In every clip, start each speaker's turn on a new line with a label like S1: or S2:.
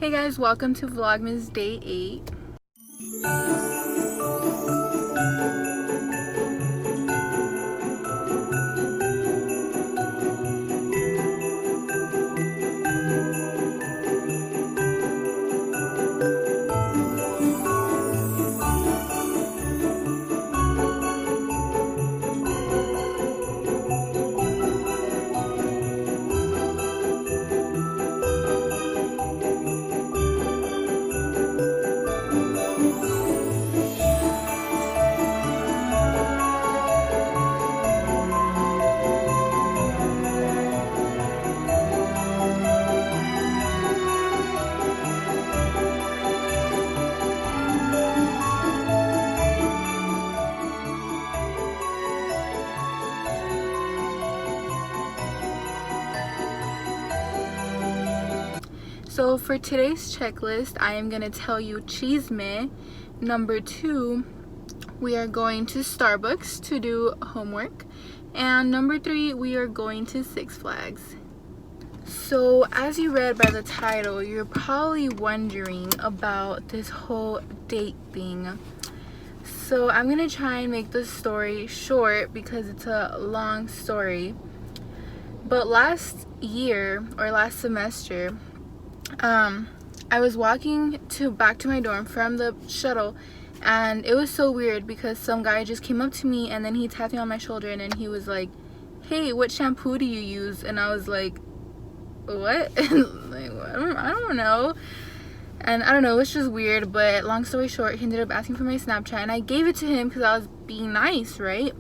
S1: Hey guys, welcome to Vlogmas Day 8. So for today's checklist, I am going to tell you chisme. Number 2, we are going to Starbucks to do homework. And number 3, we are going to Six Flags. So as you read by the title, you're probably wondering about this whole date thing. So I'm going to try and make the story short because it's a long story. But last year or last semester, I was walking back to my dorm from the shuttle, and it was so weird because some guy just came up to me and then he tapped me on my shoulder and then he was like, "Hey, what shampoo do you use?" And I was like, "What?" Like, I don't know. And I don't know, it was just weird. But long story short, he ended up asking for my Snapchat and I gave it to him because I was being nice, right?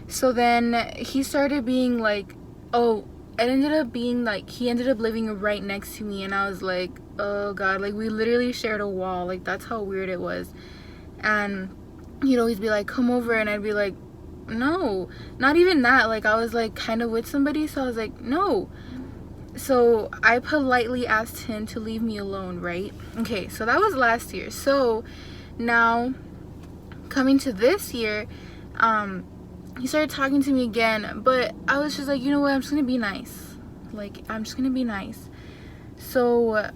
S1: So then he started being like, oh, it ended up being like he ended up living right next to me, and I was like, oh god, like we literally shared a wall. Like that's how weird it was. And he'd always be like, come over, and I'd be like, no, not even that. Like I was like kind of with somebody, so I was like, no. So I politely asked him to leave me alone, right? Okay, so that was last year. So now coming to this year, he started talking to me again, but I was just like, you know what, I'm just gonna be nice. Like, I'm just gonna be nice. So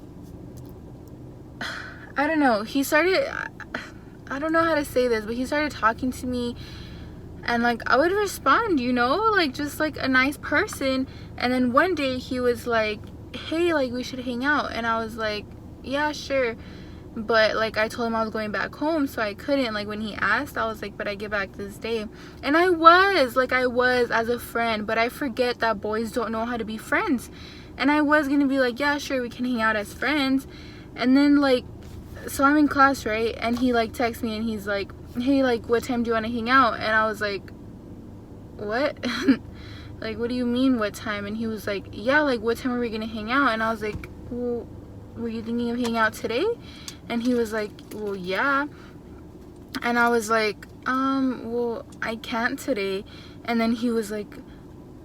S1: I don't know, he started, I don't know how to say this, but he started talking to me, and like I would respond, you know, like just like a nice person. And then one day he was like, hey, like we should hang out, and I was like, yeah, sure. But like I told him I was going back home, so I couldn't. Like when he asked, I was like, but I get back this day. And I was as a friend, but I forget that boys don't know how to be friends. And I was gonna be like, yeah, sure, we can hang out as friends. And then like, so I'm in class, right? And he like texts me and he's like, hey, like what time do you want to hang out? And I was like, what? Like what do you mean what time? And he was like, yeah, like what time are we gonna hang out? And I was like, well, were you thinking of hanging out today? And he was like, well, yeah. And I was like, well, I can't today. And then he was like,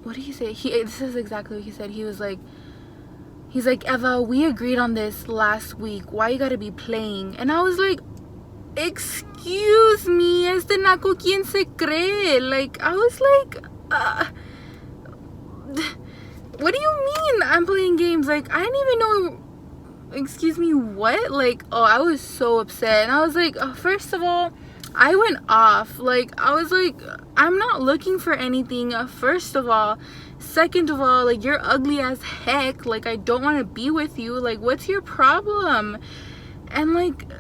S1: what did he say? This is exactly what he said. He's like, Eva, we agreed on this last week. Why you gotta be playing? And I was like, excuse me, este naco quien se cree? Like, I was like, what do you mean I'm playing games? Like, I didn't even know. Excuse me, what? Like, oh, I was so upset. And I was like, first of all, I went off. Like, I was like, I'm not looking for anything, first of all. Second of all, like, you're ugly as heck. Like, I don't want to be with you. Like, what's your problem? And like,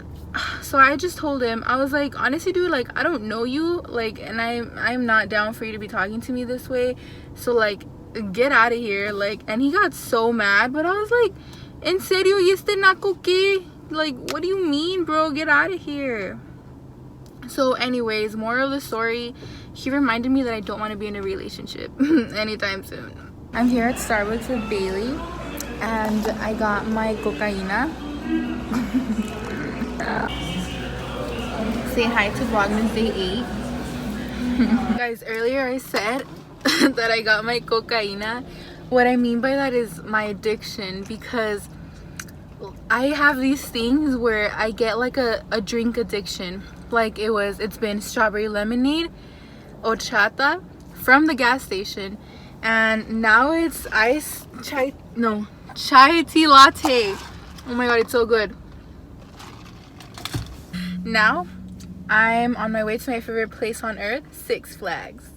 S1: so I just told him, I was like, honestly, dude, like, I don't know you. Like, and I'm not down for you to be talking to me this way. So like, get out of here. Like, and he got so mad. But I was like, en serio, y este naco que? Like, what do you mean, bro? Get out of here. So anyways, moral of the story, he reminded me that I don't want to be in a relationship anytime soon. I'm here at Starbucks with Bailey, and I got my cocaina. Say hi to Vlogmas Day 8. Guys, earlier I said that I got my cocaina. What I mean by that is my addiction, because I have these things where I get like a drink addiction. Like it's been strawberry lemonade, horchata from the gas station, and now it's chai tea latte. Oh my god, it's so good. Now, I'm on my way to my favorite place on earth, Six Flags.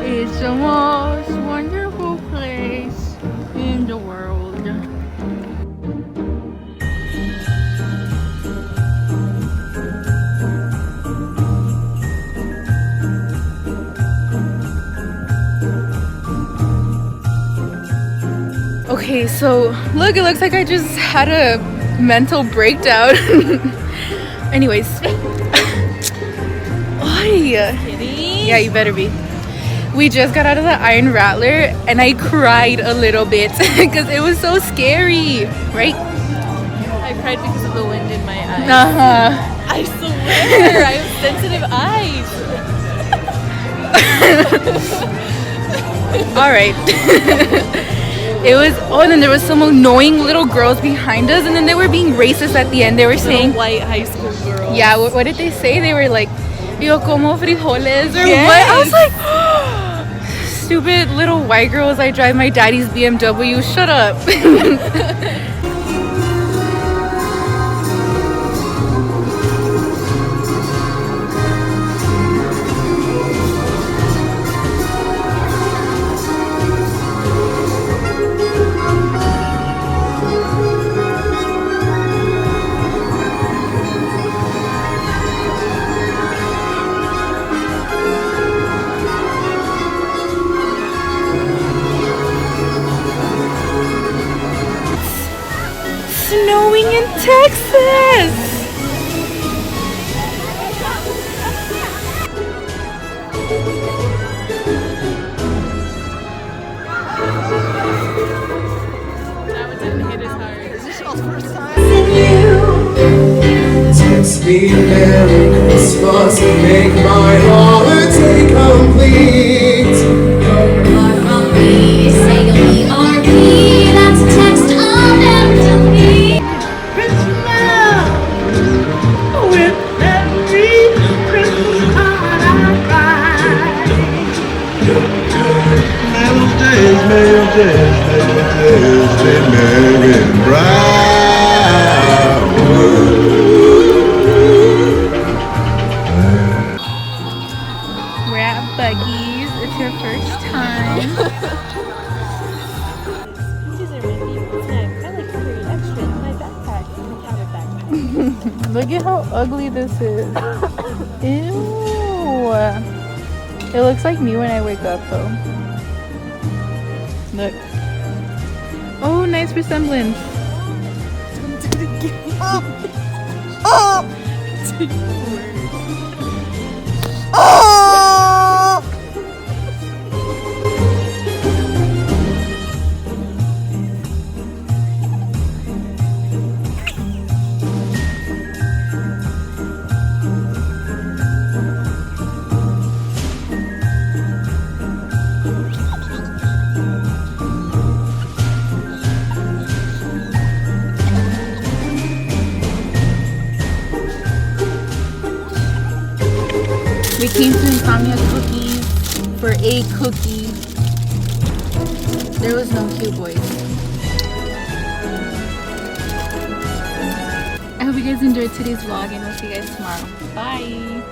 S1: It's the most wonderful place in the world. Okay, so look, it looks like I just had a mental breakdown. Anyways. Yeah, you better be. We just got out of the Iron Rattler and I cried a little bit because it was so scary, right?
S2: I cried because of the wind in my eyes.
S1: I
S2: swear, I have sensitive eyes.
S1: All right. It was, oh, and then there was some annoying little girls behind us, and then they were being racist at the end. They were saying,
S2: white high school girls.
S1: Yeah, what did they say? They were like, yo como frijoles, or
S2: yes.
S1: what? I was like, stupid little white girls, I drive my daddy's BMW, shut up. Snowing in Texas!
S2: That one didn't hit as hard. This is Shell's first time.
S3: Text me Merry Christmas and make my holiday complete.
S4: From me, say ERP, that's a text of empathy. Christmas, with every Christmas card I write.
S3: Mail days, stay merry and bright.
S1: We're at Buggy's. It's your first time.
S2: These are my favorite snacks. I like to carry extra in my backpack, my cabin backpack.
S1: Look at how ugly this is. Ew. It looks like me when I wake up though. Look. Oh, nice resemblance. We came to Insomnia Cookies for a cookie. There was no cute boys. I hope you guys enjoyed today's vlog and we'll see you guys tomorrow. Bye!